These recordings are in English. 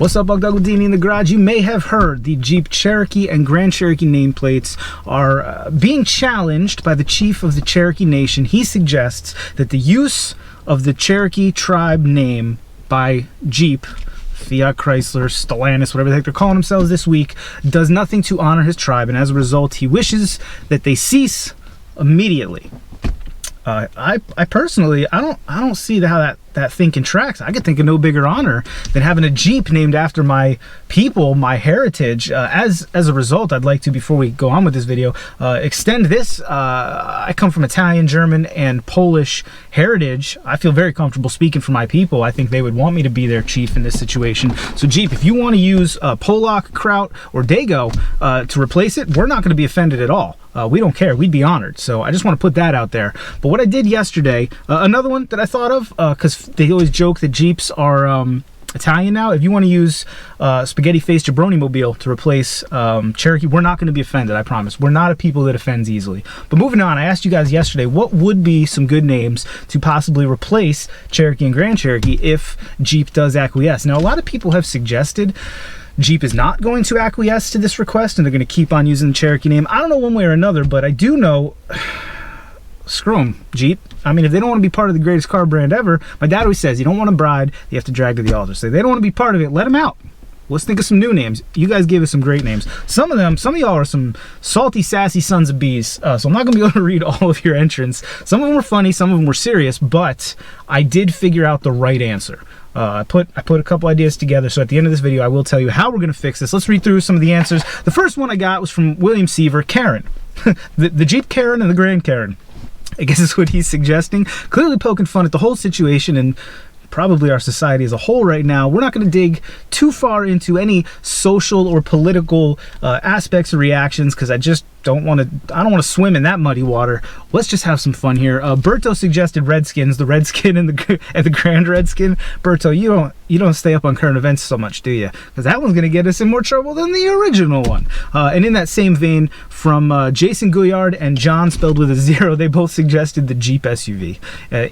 What's up, Bugdogladini in the garage? You may have heard the Jeep Cherokee and Grand Cherokee nameplates are being challenged by the chief of the Cherokee Nation. He suggests that the use of the Cherokee tribe name by Jeep, Fiat Chrysler, Stellantis, whatever the heck they're calling themselves this week, does nothing to honor his tribe, and as a result, he wishes that they cease immediately. I personally, I don't see how that thinking tracks. I could think of no bigger honor than having a Jeep named after my people, my heritage. As a result, I'd like to, before we go on with this video, extend this. I come from Italian, German, and Polish heritage. I feel very comfortable speaking for my people. I think they would want me to be their chief in this situation. So Jeep, if you want to use Polak, Kraut, or Dago to replace it, we're not going to be offended at all. We don't care. We'd be honored. So I just want to put that out there. But what I did yesterday, another one that I thought of, because they always joke that Jeeps are Italian now. If you want to use spaghetti-faced jabroni mobile to replace Cherokee, we're not going to be offended, I promise. We're not a people that offends easily. But moving on, I asked you guys yesterday what would be some good names to possibly replace Cherokee and Grand Cherokee if Jeep does acquiesce. Now, a lot of people have suggested Jeep is not going to acquiesce to this request and they're going to keep on using the Cherokee name. I don't know one way or another, but I do know, screw them, Jeep. I mean, if they don't want to be part of the greatest car brand ever, my dad always says, you don't want a bride, you have to drag to the altar. So if they don't want to be part of it, let them out. Let's think of some new names. You guys gave us some great names. Some of y'all are some salty, sassy sons of bees. So I'm not going to be able to read all of your entrants. Some of them were funny, some of them were serious, but I did figure out the right answer. I put a couple ideas together, so at the end of this video I will tell you how we're going to fix this. Let's read through some of the answers. The first one I got was from William Seaver, Karen. the Jeep Karen and the Grand Karen, I guess is what he's suggesting. Clearly poking fun at the whole situation and probably our society as a whole right now. We're not going to dig too far into any social or political aspects or reactions because I just don't want to swim in that muddy water. Let's just have some fun here. Berto suggested Redskins, the Redskin and the Grand Redskin. Berto, you don't stay up on current events so much, do you? Because that one's going to get us in more trouble than the original one. And in that same vein, from Jason Gouillard and John, spelled with a 0, they both suggested the Jeep SUV.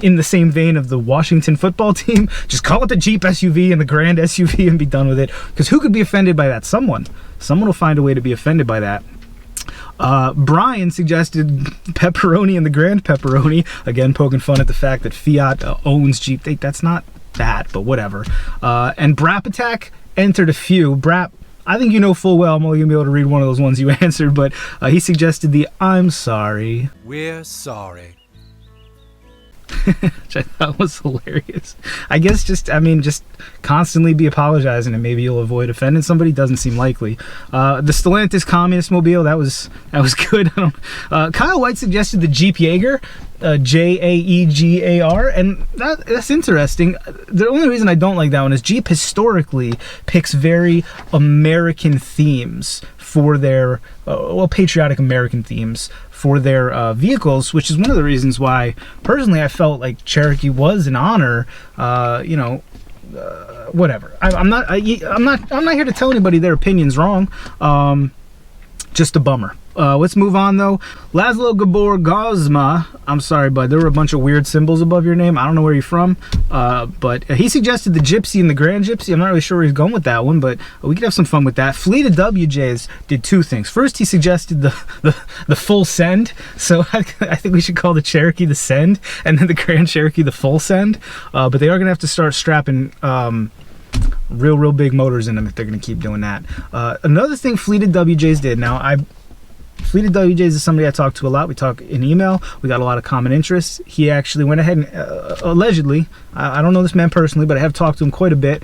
In the same vein of the Washington football team, just call it the Jeep SUV and the Grand SUV and be done with it. Because who could be offended by that? Someone will find a way to be offended by that. Brian suggested Pepperoni and the Grand Pepperoni, again poking fun at the fact that Fiat owns Jeep. That's not that, but whatever. And Brap Attack entered a few. Brap, I think you know full well I'm only gonna be able to read one of those ones you answered, but he suggested the I'm sorry. We're sorry. Which I thought was hilarious. I guess just constantly be apologizing and maybe you'll avoid offending somebody. Doesn't seem likely. The Stellantis Communist Mobile, that was good. Kyle White suggested the Jeep Jaeger, Jaegar, and that's interesting. The only reason I don't like that one is Jeep historically picks very American themes for their patriotic American themes for their vehicles, which is one of the reasons why personally I felt like Cherokee was an honor. Whatever. I'm not here to tell anybody their opinion's wrong. Just a bummer. Let's move on though. Laszlo Gabor Gozma, I'm sorry, bud, there were a bunch of weird symbols above your name. I don't know where you're from, but he suggested the Gypsy and the Grand Gypsy. I'm not really sure where he's going with that one, but we could have some fun with that. Fleet of WJs did two things. First, he suggested the full send, so I think we should call the Cherokee the Send, and then the Grand Cherokee the Full Send, but they are going to have to start strapping real big motors in them if they're going to keep doing that. Another thing Fleet of WJs did, Fleet of WJs is somebody I talk to a lot. We talk in email. We got a lot of common interests. He actually went ahead and allegedly, I don't know this man personally, but I have talked to him quite a bit.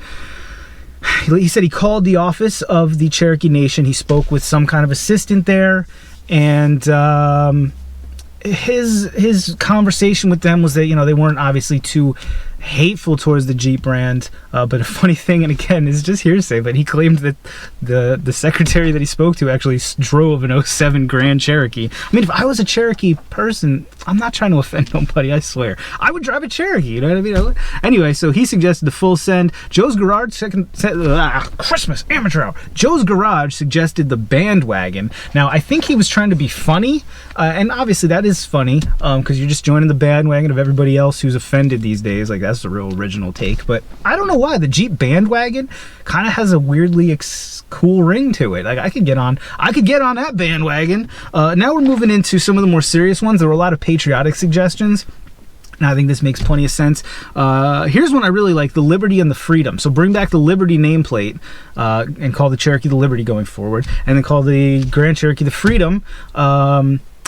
He said he called the office of the Cherokee Nation. He spoke with some kind of assistant there, and his conversation with them was that, they weren't obviously too hateful towards the Jeep brand, but a funny thing, and again, it's just hearsay, but he claimed that the secretary that he spoke to actually drove an 07 Grand Cherokee. I mean, if I was a Cherokee person, I'm not trying to offend nobody, I swear, I would drive a Cherokee, you know what I mean? Anyway, so he suggested the Full Send. Joe's Garage Christmas amateur hour. Joe's Garage suggested the Bandwagon. Now, I think he was trying to be funny, and obviously that is funny, because you're just joining the bandwagon of everybody else who's offended these days. Like, that's a real original take, but I don't know why the Jeep bandwagon kind of has a weirdly cool ring to it. Like I could get on that bandwagon. Now we're moving into some of the more serious ones. There were a lot of patriotic suggestions. And I think this makes plenty of sense. Here's one I really like, the Liberty and the Freedom. So bring back the Liberty nameplate and call the Cherokee the Liberty going forward. And then call the Grand Cherokee the Freedom.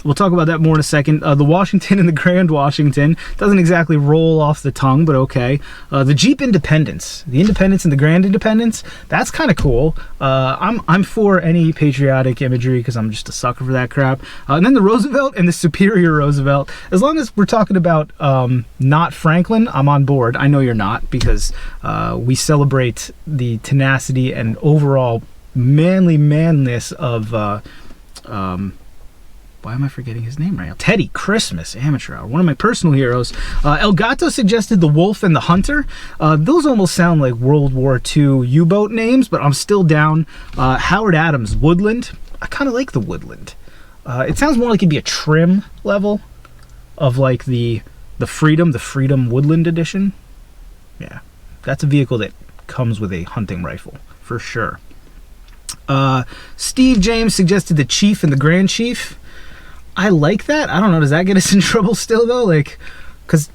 We'll talk about that more in a second. The Washington and the Grand Washington. Doesn't exactly roll off the tongue, but okay. The Jeep Independence. The Independence and the Grand Independence. That's kind of cool. I'm for any patriotic imagery because I'm just a sucker for that crap. And then the Roosevelt and the Superior Roosevelt. As long as we're talking about not Franklin, I'm on board. I know you're not, because we celebrate the tenacity and overall manness of... why am I forgetting his name right now? Teddy Christmas, amateur hour, one of my personal heroes. El Gato suggested the Wolf and the Hunter. Those almost sound like World War II U-boat names, but I'm still down. Howard Adams, Woodland. I kind of like the Woodland. It sounds more like it'd be a trim level of like the Freedom Woodland edition. Yeah, that's a vehicle that comes with a hunting rifle, for sure. Steve James suggested the Chief and the Grand Chief. I like that. I don't know. Does that get us in trouble still, though? Like, because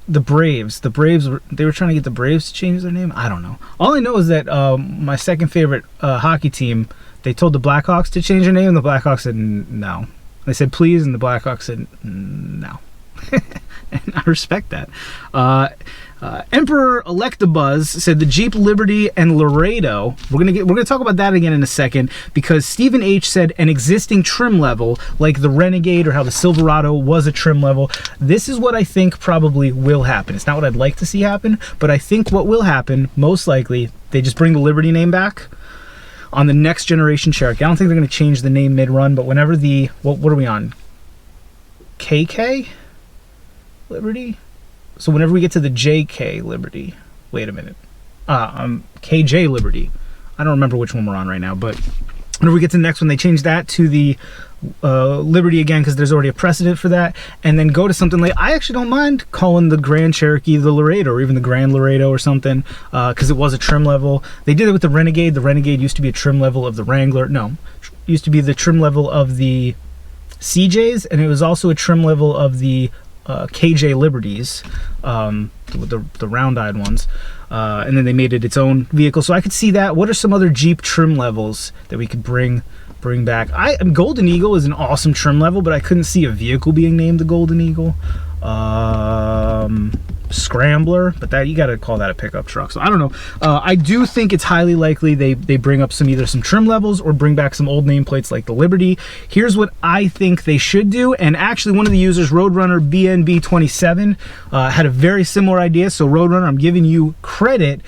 the Braves, they were trying to get the Braves to change their name. I don't know. All I know is that my second favorite hockey team, they told the Blackhawks to change their name, and the Blackhawks said no. They said please, and the Blackhawks said no. And I respect that. Emperor Electabuzz said the Jeep Liberty and Laredo. We're gonna talk about that again in a second, because Stephen H said an existing trim level like the Renegade or how the Silverado was a trim level. This is what I think probably will happen. It's not what I'd like to see happen, but I think what will happen, most likely, they just bring the Liberty name back on the next generation Cherokee. I don't think they're gonna change the name mid-run, but whenever what are we on? KK Liberty? So whenever we get to the JK Liberty, wait a minute, KJ Liberty, I don't remember which one we're on right now, but whenever we get to the next one, they change that to the Liberty again, because there's already a precedent for that, and then go to something like, I actually don't mind calling the Grand Cherokee the Laredo, or even the Grand Laredo or something, because it was a trim level. They did it with the Renegade. The Renegade used to be a trim level of the Wrangler. No, used to be the trim level of the CJs, and it was also a trim level of the KJ Liberties, the round-eyed ones, and then they made it its own vehicle. So I could see that. What are some other Jeep trim levels that we could bring back? Golden Eagle is an awesome trim level, but I couldn't see a vehicle being named the Golden Eagle. Scrambler, but that, you got to call that a pickup truck. So I don't know. I do think it's highly likely they bring up either some trim levels or bring back some old nameplates like the Liberty. Here's what I think they should do, and actually one of the users, Roadrunner BNB27, had a very similar idea. So Roadrunner, I'm giving you credit.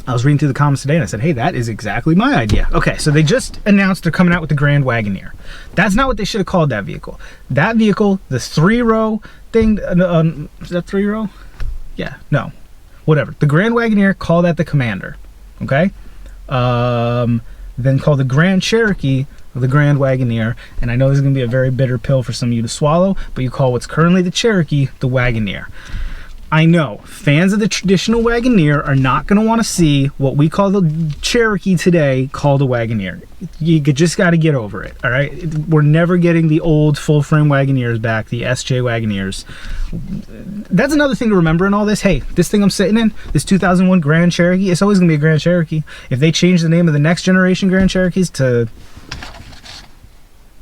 I was reading through the comments today and I said, hey, that is exactly my idea. Okay, so they just announced they're coming out with the Grand Wagoneer. That's not what they should have called that vehicle. That vehicle, the 3-row thing, is that 3-row? Yeah, no, whatever. The Grand Wagoneer, call that the Commander, okay? Then call the Grand Cherokee the Grand Wagoneer, and I know this is going to be a very bitter pill for some of you to swallow, but you call what's currently the Cherokee the Wagoneer. I know fans of the traditional Wagoneer are not going to want to see what we call the Cherokee today called a Wagoneer. You just got to get over it, all right? We're never getting the old full-frame Wagoneers back, the SJ Wagoneers. That's another thing to remember in all this. Hey, this thing I'm sitting in, this 2001 Grand Cherokee, it's always going to be a Grand Cherokee. If they change the name of the next generation Grand Cherokees to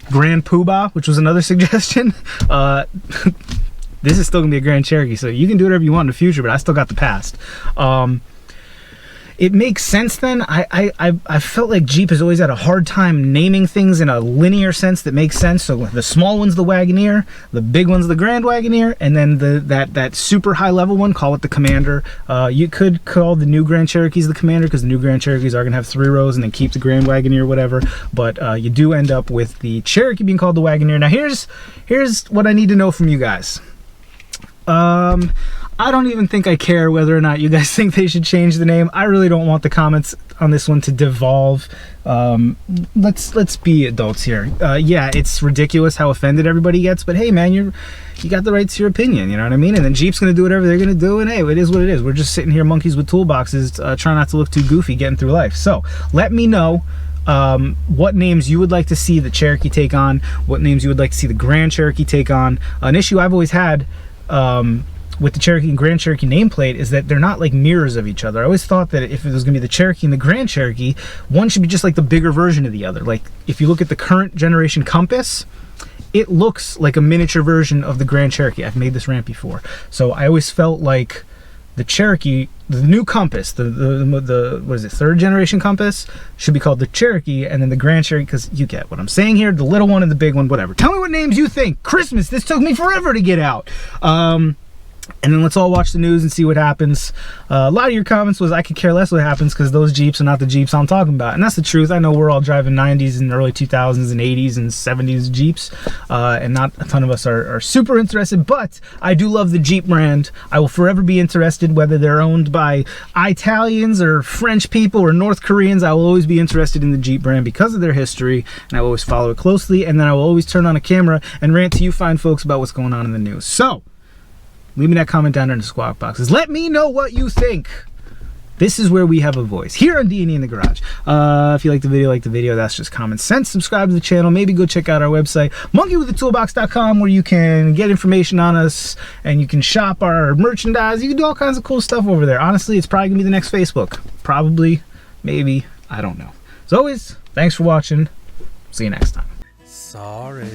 Grand Poobah, which was another suggestion, this is still gonna be a Grand Cherokee, so you can do whatever you want in the future, but I still got the past. It makes sense then. I felt like Jeep has always had a hard time naming things in a linear sense that makes sense. So the small one's the Wagoneer, the big one's the Grand Wagoneer, and then that super high level one, call it the Commander. You could call the new Grand Cherokees the Commander, because the new Grand Cherokees are gonna have 3 rows, and then keep the Grand Wagoneer or whatever. But you do end up with the Cherokee being called the Wagoneer. Now here's what I need to know from you guys. I don't even think I care whether or not you guys think they should change the name. I really don't want the comments on this one to devolve. Let's be adults here. Yeah, it's ridiculous how offended everybody gets, but hey man, you got the right to your opinion, you know what I mean? And then Jeep's gonna do whatever they're gonna do, and hey, it is what it is. We're just sitting here monkeys with toolboxes, trying not to look too goofy getting through life. So let me know what names you would like to see the Cherokee take on, what names you would like to see the Grand Cherokee take on. An issue I've always had with the Cherokee and Grand Cherokee nameplate is that they're not like mirrors of each other. I always thought that if it was gonna be the Cherokee and the Grand Cherokee, one should be just like the bigger version of the other. Like if you look at the current generation Compass, it looks like a miniature version of the Grand Cherokee. I've made this rant before. So I always felt like the Cherokee, the new Compass, the what is it, third generation Compass, should be called the Cherokee, and then the Grand Cherokee, because you get what I'm saying here, the little one and the big one, whatever. Tell me what names you think. Christmas, this took me forever to get out. And then let's all watch the news and see what happens. A lot of your comments was I could care less what happens because those Jeeps are not the Jeeps I'm talking about. And that's the truth. I know we're all driving 90s and early 2000s and 80s and 70s Jeeps. And not a ton of us are super interested. But I do love the Jeep brand. I will forever be interested whether they're owned by Italians or French people or North Koreans. I will always be interested in the Jeep brand because of their history. And I will always follow it closely. And then I will always turn on a camera and rant to you fine folks about what's going on in the news. So leave me that comment down there in the squawk boxes. Let me know what you think. This is where we have a voice, here on D&E in the Garage. If you like the video, that's just common sense. Subscribe to the channel. Maybe go check out our website, monkeywiththetoolbox.com, where you can get information on us and you can shop our merchandise. You can do all kinds of cool stuff over there. Honestly, it's probably going to be the next Facebook. Probably, maybe, I don't know. As always, thanks for watching. See you next time. Sorry.